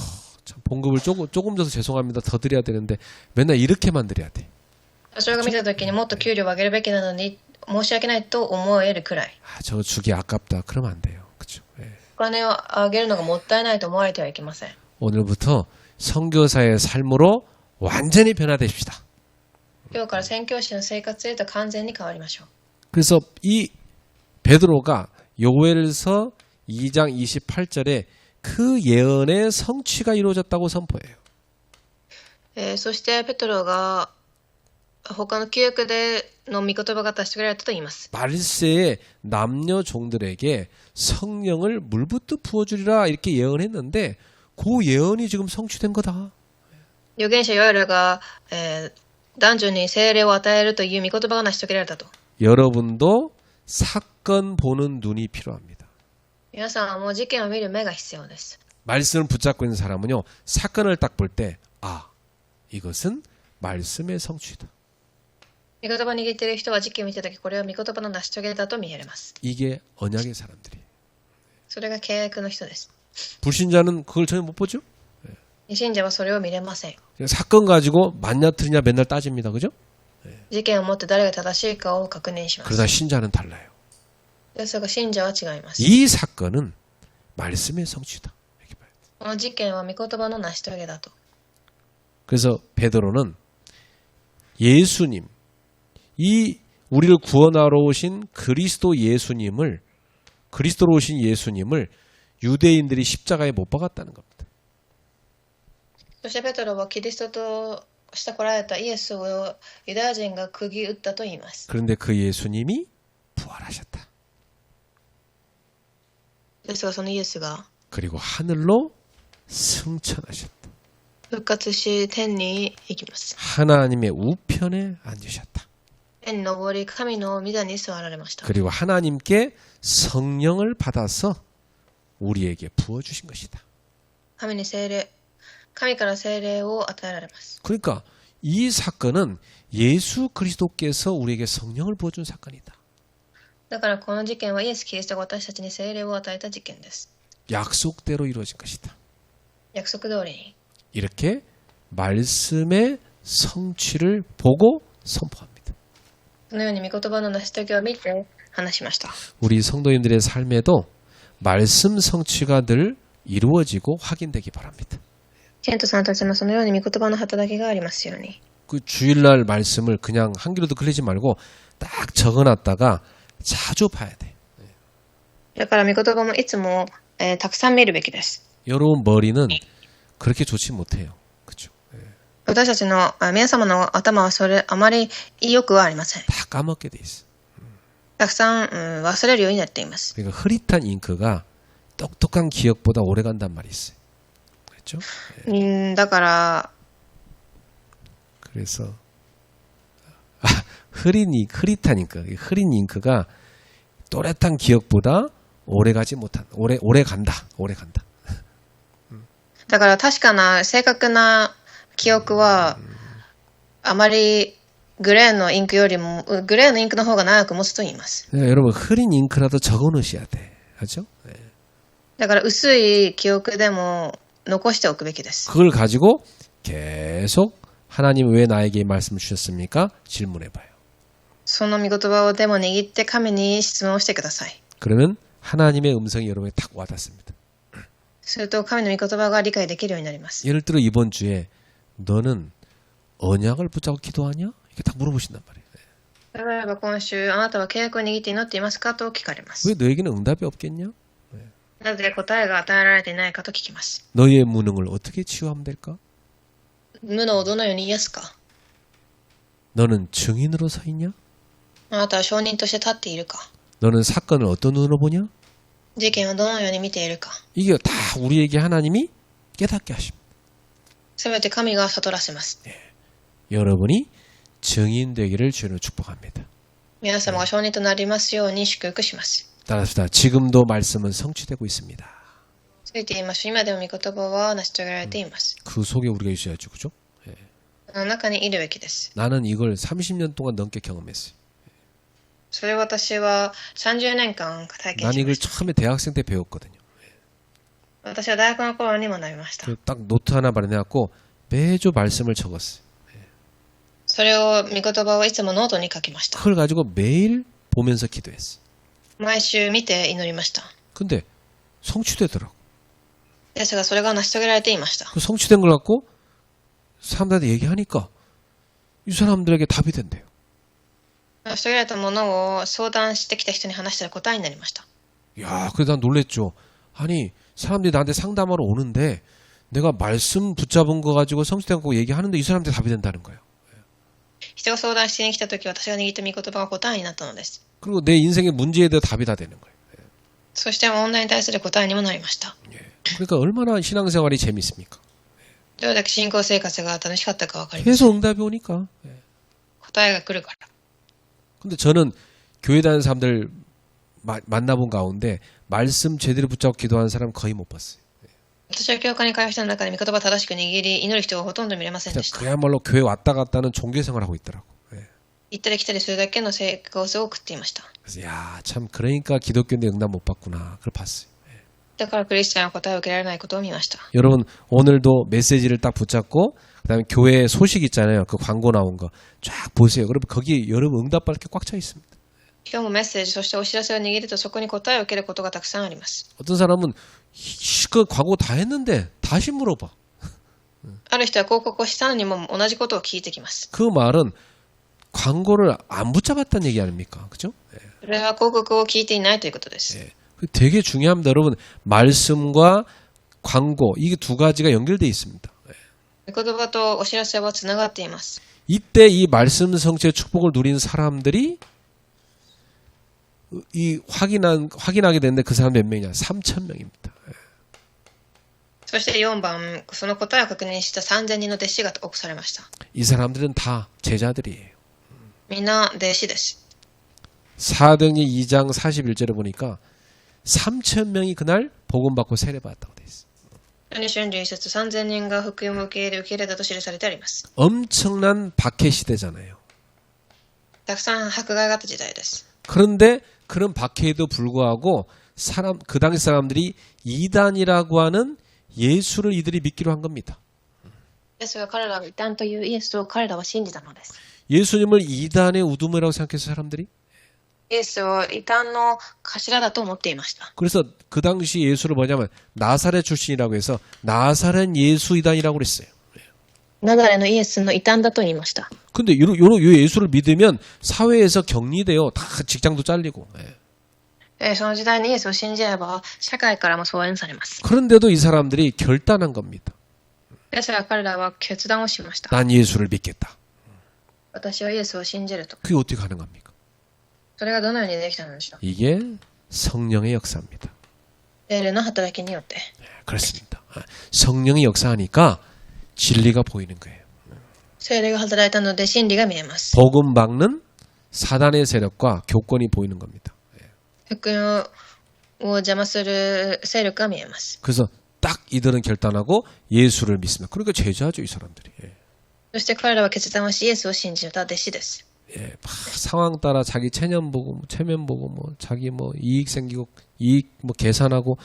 참 봉급을 조금 줘서 죄송합니다. 더 드려야 되는데 맨날 이렇게만 드려야 돼. 社長が見たときにもっと給料を上げるべきなのに申し訳ないと思えるくらい。 아, 저 주기 아깝다. 그러면 안 돼요. 그죠? 예. お金を上げるのがもったいないと思われてはいけません。 오늘부터 선교사의 삶으로 완전히 변화되십시다. 今日から宣教師の生活へと完全に変わりましょう。 그래서 이 베드로가 요엘서 2장 28절에 그 예언의 성취가 이루어졌다고 선포해요. そしてペトロが他の旧約での御言葉が成し遂げられたと言います。 말세의 남녀 종들에게 성령을 물붓듯 부어주리라 이렇게 예언했는데 그 예언이 지금 성취된 거다. 預言者ヨエルが、男女に聖霊を与えるという御言葉が成し遂げられたと。 여러분도 사건 보는 눈이 필요합니다. 皆さんはもう事件を見る目が必要です。 말씀을 붙잡고 있는 사람은요. 사건을 딱 볼 때 아, 이것은 말씀의 성취다. 御言葉を握っている人は事件を見たときこれは御言葉の成し遂げだと見えます。 이게 언약의 사람들이. それが契約の人です。 불신자는 그걸 전혀 못 보죠? 未信者はそれを見れません。 사건 가지고 맞냐 틀리냐 맨날 따집니다. 그죠? 事件をもって誰が正しいかを確認します。 그러나 신자는 달라요. ですが信者は違います。 이 사건은 말씀의 성취다. 이렇게 봐요. この事件は御言葉の成し遂げだと。 그래서 베드로는 예수님, 이 우리를 구원하러 오신 그리스도로 오신 예수님을 유대인들이 십자가에 못 박았다는 겁니다. そしてペトロはキリストとして来られたイエスをユダヤ人が釘打ったと言います。 그런데 그 예수님이 부활하셨다. ですがそのイエスが 그리고 하늘로 승천하셨다. 復活し天に行きます。 하나님의 우편에 앉으셨다. 天に昇り神の御座に座られました。 그리고 하나님께 성령을 받아서 우리에게 부어주신 것이다. 神から聖霊を与えられます。 그러니까 이 사건은 예수 그리스도께서 우리에게 성령을 부어준 사건이다. だからこの事件はイエス・キリストが私たちに聖霊を与えた事件です。 약속대로 이루어진 것이다. 約束通りに 이렇게 말씀의 성취를 보고 선포합니다. このように御言葉の成し遂げを見て話しました。 우리 성도님들의 삶에도 말씀 성취가 늘 이루어지고 확인되기 바랍니다. ケントさんたちもそのように御言葉の働きがありますように。그 주일날 말씀을 그냥 한 길로도 흘리지 말고 딱 적어놨다가 자주 봐야 돼. だから御言葉もいつも、たくさん見るべきです。 여러분 머리는 그렇게 좋지 못해요. 그렇죠? 私たちの、皆様の頭はそれ、あまり良くはありません。 다 까먹게 돼 있어. たくさん、忘れるようになっています。 그러니까 흐릿한 잉크가 똑똑한 기억보다 오래 간단 말이 있어요. 그렇죠? だから、 그래서 흐릿한 잉크, 흐린 잉크가 또렷한 기억보다 오래 가지 못한, 오래 간다. だから確かな正確な記憶はあまりグレーのインクよりもグレーのインクの方が長く持つと言います。 그러니까 여러분 흐린 잉크라도 적어 놓으셔야 돼. 그렇죠? だから薄い記憶でも残しておくべきです。 그걸 가지고 계속 하나님 왜 나에게 이 말씀을 주셨습니까? 질문해 봐요. その御言葉をでも握って神に質問をしてください。 그러면 하나님의 음성이 여러분에 탁 와닿습니다. すると神の御言葉が理解できるようになります。 예를 들어 이번 주에 너는 언약을 붙잡고 기도하냐? 이렇게 딱 물어보신단 말이에요. 例えば今週あなたは契約を握って祈っていますかと聞かれます。 왜 너에게는 응답이 없겠냐? なぜ答えが与えられていないかと聞きます。 너희의 무능을 어떻게 치유하면 될까? 無能をどのように癒すか。 너는 증인으로 서 있냐? あなたは証人として立っているか。 너는 사건을 어떤 눈으로 보냐? 事件をどのように見ているか。 이게 다 우리에게 하나님이 깨닫게 하십니다. すべて神が悟らせます。 여러분이 증인 되기를 주로 축복합니다. 皆様が証人となりますように祝福します。 따라합시다. 지금도 말씀은 성취되고 있습니다. ついて言いましょう。今でも御言葉は成し遂げられています。 그 속에 우리가 있어야죠. 그죠? その中にいるべきです。 나는 이걸 30년 동안 넘게 경험했어요. それを私は30年間体験 난 しま 이걸 した。 처음에 대학생 때 배웠거든요. 私は大学の頃に学びました。 그래서 딱 노트 하나 발해갖고 매주 말씀을 적었어요. それを御言葉をいつもノートに書きました。 그걸 가지고 매일 보면서 기도했어요. 毎週見て祈りました。 근데 성취되더라고. ですがそれが成し遂げられていました。 그 성취된 걸 갖고 사람들한테 얘기하니까 이 사람들에게 답이 된대요. 成し遂げられたものを相談してきた人に話したら答えになりました。 야, 그래서 난 놀랬죠. 아니 사람들이 나한테 상담하러 오는데 내가 말씀 붙잡은 거 가지고 성취된 거 얘기하는데 이 사람한테 답이 된다는 거예요. 人が相談しに来た時私が握った御言葉が答えになったのです。 그리고 내 인생의 문제에 대해 답이 다 되는 거예요. そして問題に対する答えにもなりました。 그러니까 얼마나 신앙생활이 재밌습니까? どれだけ信仰生活が楽しかったかわかります。 계속 응답이 오니까. 答えが来るから。 근데 저는 교회 다니는 사람들 만나본 가운데 말씀 제대로 붙잡고 기도하는 사람 거의 못 봤어요. 私は教会に通う人の中で御言葉を正しく握り祈る人がほとんど見れませんで 그냥 した。 그야말로 교회 왔다 갔다 하는 종교생활 하고 있더라고. 예. 行ったり来たりするだけの生活を送っていました。 그래서 야, 참 그러니까 기독교인데 응답 못 받구나. 그걸 봤어요. だからクリスチャンは答えを受けられないことを見ました。 여러분 오늘도 메시지를 딱 붙잡고 그다음에 교회 소식 있잖아요. 그 광고 나온 거 쫙 보세요. 그러면 거기 여러분 응답 받을 게 꽉 차 있습니다. 今日もメッセージ、そしてお知らせを握るとそこに答えを受けることがたくさんあります。 어떤 사람은 그 광고 다 했는데 다시 물어봐. ある人は広告をしたのにも同じことを聞いてきます。 그 말은 광고를 안 붙잡았다는 얘기 아닙니까? 그죠? それは広告を聞いていないということです。 예. 되게 중요합니다. 여러분 말씀과 광고 이게 두 가지가 연결되어 있습니다. 御言葉とお知らせはつながっています。 이때 이 말씀 성취의 축복을 누린 사람들이 이 확인하게 됐는데 그 사람 몇 명이냐? 3,000명입니다. そして4番、その答えを確認した3000人の弟子が起こされました。 이 사람들은 다 제자들이에요. みんな弟子です。 사도행전 2장 41절에 보니까 3,000명이 그날 복음 받고 세례받았다고 돼 있어요. 41節3000人が福音を受け入れたと記されてあります。 엄청난 박해 시대잖아요. たくさん迫害があった時代です。 그런데 그런 박해에도 불구하고 그 당시 사람들이 이단이라고 하는 예수를 이들이 믿기로 한 겁니다. ですが彼らが異端というイエスを彼らは信じたのです。 예수님을 이단의 우두머리라고 생각해서 사람들이 イエスを異端の頭だと思っていました。 그래서 그 당시 예수를 뭐냐면 나사렛 출신이라고 해서 나사렛 예수 이단이라고 그랬어요. ナザレのイエスの異端だと言いました。 근데 요 예수를 믿으면 사회에서 격리돼요. 다 직장도 잘리고. 예. その時代にイエスを信じれば、社会からも疎遠されます。 그런데도 이 사람들이 결단한 겁니다. ですが彼らは決断をしました。 난 예수를 믿겠다. 私はイエスを信じると。 그게 어떻게 가능합니까? それがどのようにできたのでしょう。 이게 성령의 역사입니다. 聖霊の働きによって。 그렇습니다. 성령이 역사하니까 진리가 보이는 거예요. 聖霊が働いたので真理が見えます。 복음 막는 사단의 세력과 교권이 보이는 겁니다. 福音を邪魔する勢力が見えます。 그래서 딱 이들은 결단하고 예수를 믿습니다. 그러니까 제자죠, 이 사람들이. そして彼らは決断をしイエスを信じた弟子です。 예, 막 상황 따라 자기 체면 보고 체면 보고 뭐 자기 뭐 이익 생기고 이익 뭐 계산하고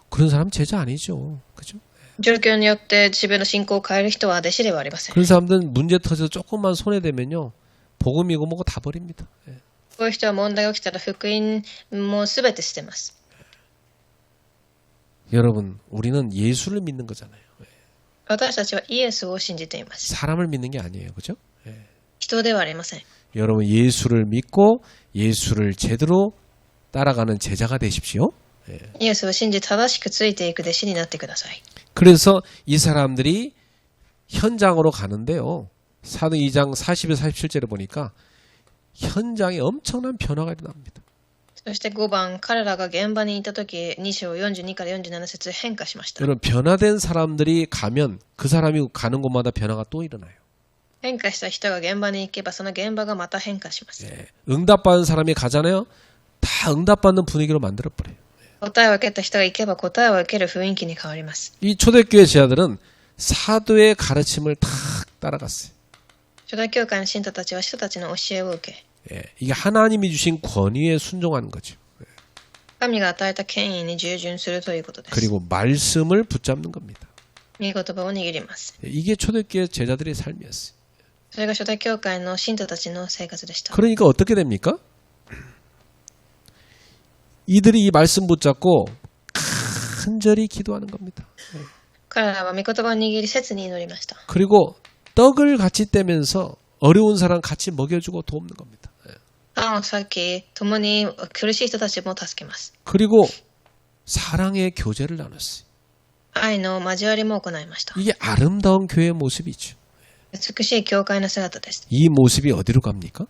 그런 사람 제자 아니죠. 그죠? 状況によって自分の信仰を変える人は弟子ではありません。 그런 사람들은 문제 터져서 조금만 손해되면요. 복음이고 뭐고 다 버립니다. 예. こういう人は問題が起きたら福音も全て捨てます。 여러분, 우리는 예수를 믿는 거잖아요. 私たちはイエスを信じています。 사람을 믿는 게 아니에요. 그죠? 人ではありません。 여러분, 예수를 믿고 예수를 제대로 따라가는 제자가 되십시오. イエスを信じ正しくついていく弟子になってください。 그래서 이 사람들이 현장으로 가는데요. 사도 2장 40에 47절에 보니까 현장에 엄청난 변화가 일어납니다. そして5番、彼らが現場にいたとき、2章42から47節変化しました。 여러분, 변화된 사람들이 가면 그 사람이 가는 곳마다 변화가 또 일어나요. 変化した人が現場に行けば、その現場がまた変化します。 예. 응답받은 사람이 가잖아요. 다 응답받는 분위기로 만들어버려요. 答えを受けた人が行けば、答えを受ける雰囲気に変わります。 이 초대교회 제자들은 사도의 가르침을 다 따라갔어요. 初代教会の信徒たちは人たちの教えを受け、 예. 이게 하나님이 주신 권위에 순종하는 거죠. 神が与えた権威に従順するということです。 그리고 말씀을 붙잡는 겁니다. 御言葉を握ります。 예. 이게 초대교회 제자들의 삶이었어요. それが初代教会の信徒たちの生活でした。 그러니까 어떻게 됩니까? 이들이 이 말씀 붙잡고 간절히 기도하는 겁니다. 彼らは御言葉を握り切に祈りました。 그리고 떡을 같이 떼면서 어려운 사람 같이 먹여주고 돕는 겁니다. パンを裂き、共に苦しい人たちも助けます。 그리고 사랑의 교제를 나눴어요. 愛の交わりも行いました。 이게 아름다운 교회의 모습이죠. 美しい教会の姿です。 이 모습이 어디로 갑니까?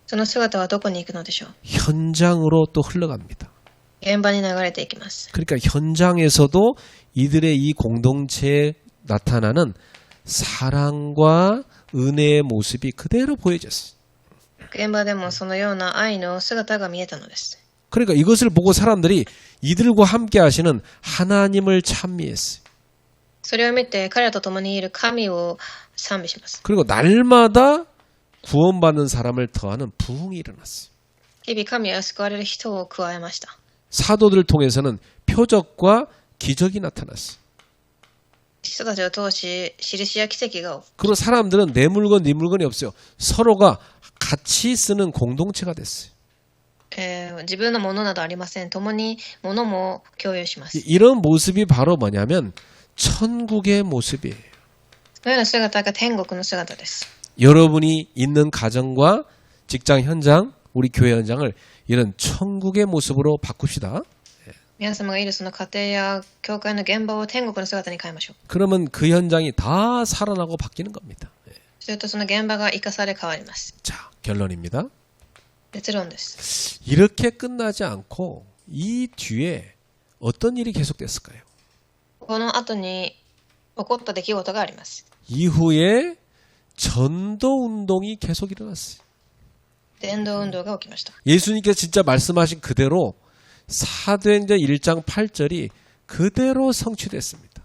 その姿はどこに行くのでしょう。 현장으로 또 흘러갑니다. 現場に流れていきます。 그러니까 현장에서도 이들의 이 공동체에 나타나는 사랑과 은혜의 모습이 그대로 보여졌어요. 現場でもそのような愛の姿が見えたのです。 그러니까 이것을 보고 사람들이 이들과 함께 하시는 하나님을 찬미했어요. それを見て彼らと共にいる神を賛美します。 그리고 날마다 구원받는 사람을 더하는 부흥이 일어났어요. 日々神は救われる人を加えました。 사도들을 통해서는 표적과 기적이 나타났어요. 人たちを通し印や奇跡が起き、 그리고 사람들은 내 물건, 네 물건이 없어요. 서로가 같이 쓰는 공동체가 됐어요. 自分のものなどありません。共に物も共有します。 이런 모습이 바로 뭐냐면 천국의 모습이에요. そのような姿が天国の姿です。 여러분이 있는 가정과 직장 현장, 우리 교회 현장을 이런 천국의 모습으로 바꿉시다. 皆様がいるその家庭や教会の現場を天国の姿に変えましょう。 그러면 그 현장이 다 살아나고 바뀌는 겁니다. するとその現場が生かされ変わります。 자, 결론입니다. 結論です。 이렇게 끝나지 않고 이 뒤에 어떤 일이 계속됐을까요? この後に起こった出来事があります。 이후에 전도 운동이 계속 일어났어요. 伝道運動が起きました。 예수님께서 진짜 말씀하신 그대로 사도행전 1장 8절이 그대로 성취됐습니다.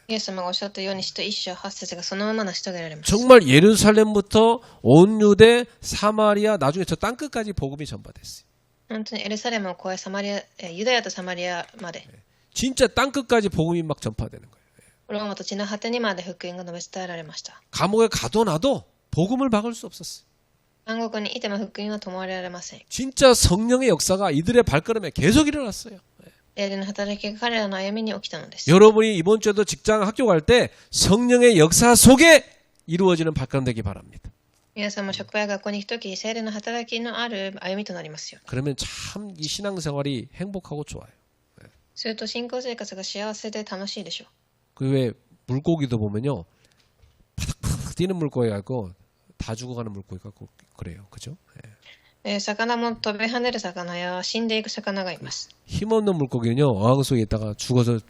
イエス様がおっしゃったように使徒一章八節がそのまま成し遂げられます。 정말 예루살렘부터 온 유대, 사마리아, 나중에 저 땅끝까지 복음이 전파됐어요. 本当にエルサレムを越えサマリア、ユダヤとサマリアまで、 진짜 땅끝까지 복음이 막 전파되는 거예요. ローマと地の果てにまで福音が述べ伝えられました。 감옥에 가도 나도 복음을 막을 수 없었어요. 監獄にいても福音は止まられません。 진짜 성령의 역사가 이들의 발걸음에 계속 일어났어요. 霊の働きが彼らの歩みに起きたのです。 여러분이 이번 주에도 직장 학교 갈 때 성령의 역사 속에 이루어지는 발걸음 되기 바랍니다. 皆さんも職場や学校に行くとき、精霊の働きのある歩みとなりますよ。 그러면 참 이 신앙생활이 행복하고 좋아요. すると信仰生活が幸せで楽しいでしょう。 그 왜 물고기도 보면요, 파닥파닥 뛰는 물고기 갖고 다 죽어가는 물고기 갖고 그래요, 그죠? 예. 魚も飛び跳ねる魚や死んでいく魚がいます。 힘없는 물고기는요, 어항 속에 있다가 죽어서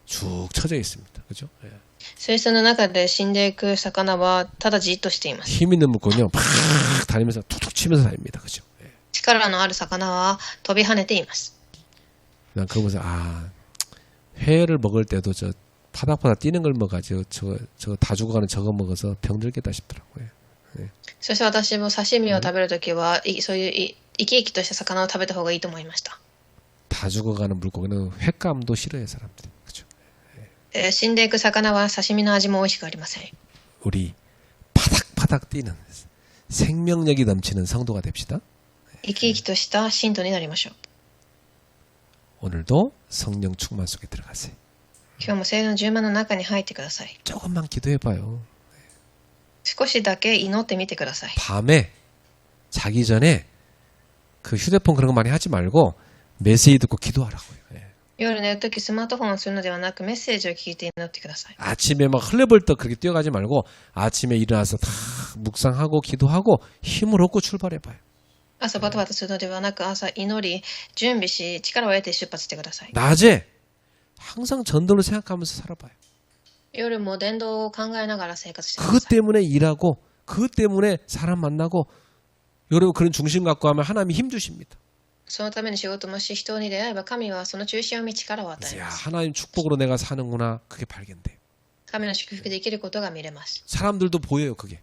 쭉 쳐져 있습니다, 그죠? 예. 水槽の中で死んでいく魚はただじっとしています。 힘 있는 물고기는요, 팍 다니면서 툭툭 치면서 다닙니다, 그죠? 예. 力のある魚は飛び跳ねています。 난 그거 보면서 회를 먹을 때도 저 파닥파닥 뛰는 걸 먹어가지고 저거 다 죽어가는 저거 먹어서 병들겠다 싶더라고요. そして私も刺身を食べるときは、そういう生き生きとした魚を食べた方がいいと思いました。 다 죽어가는 물고기는 횟감도 싫어해 사람들이, 그죠? 死んでいく魚は刺身の味も美味しくありません。 우리 파닥파닥 뛰는 생명력이 넘치는 성도가 됩시다. 生き生きとした信徒になりましょう。 오늘도 성령 충만 속에 들어가세요. 今日も聖霊の充満の中に入ってください。 조금만 기도해봐요. 少しだけ祈ってみてください。 밤에 자기 전에 그 휴대폰 그런 거 많이 하지 말고 메시지 듣고 기도하라고요. 예. 夜寝るときスマートフォンをするのではなくメッセージを聞いて祈ってください。 아침에 막 흘려벌떡 그렇게 뛰어가지 말고 아침에 일어나서 다 묵상하고 기도하고 힘을 얻고 출발해봐요. 朝バタバタするのではなく朝祈り準備し力を得て出発してください。 낮에 항상 전도를 생각하면서 살아봐요. 夜も伝道を考えながら生活してくだ 그것 さい。 때문에 일하고 그것 때문에 사람 만나고 여러분 그런 중심 갖고 하면 하나님이 힘 주십니다. そのために仕事もし人に出会えば神はその中心を見力を与え 야 ます。 하나님 축복으로 내가 사는구나 그게 발견돼. 神の祝福できることが見れます。 사람들도 보여요 그게.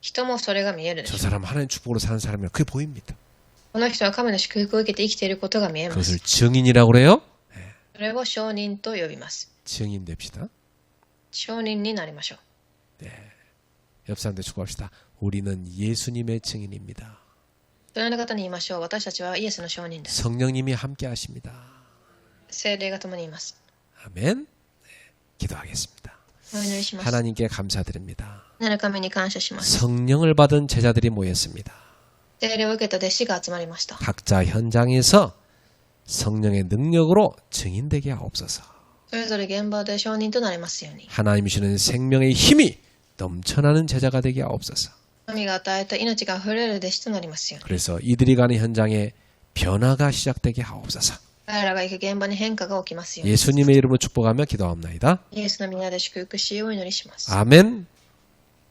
人もそれが見えるでし 저 ょう。 사람 하나님 축복으로 사는 사람이라 그게 보입니다. この人は神の祝福を受けて生きていることが見えま 그것을 す。 증인이라고 그래요. それを証人と呼びます。 증인 됩시다. 証人になりましょう。 옆 사람들 축복합시다. 우리는 예수님의 증인입니다. 隣の方に言いましょう。私たちはイエスの証人です。 성령님이 함께 하십니다. 聖霊が共にいます。 아멘. 기도하겠습니다. お祈りします。 하나님께 감사드립니다. なる神に感謝します。 성령을 받은 제자들이 모였습니다. 聖霊を受けた弟子が集まりました。 각자 현장에서 성령의 능력으로 증인되게 하옵소서. それぞれ現場で証人となりますように。 하나님이 주는 생명의 힘이 넘쳐나는 제자가 되게 하옵소서. 神が与えた命が溢れる弟子となりますように。 그래서 이들이 가는 현장에 변화가 시작되게 하옵소서. 彼らが行く現場に変化が起きますように。 예수님의 이름으로 축복하며 기도합나이다. イエスの皆で祝福しお祈りします。 아멘.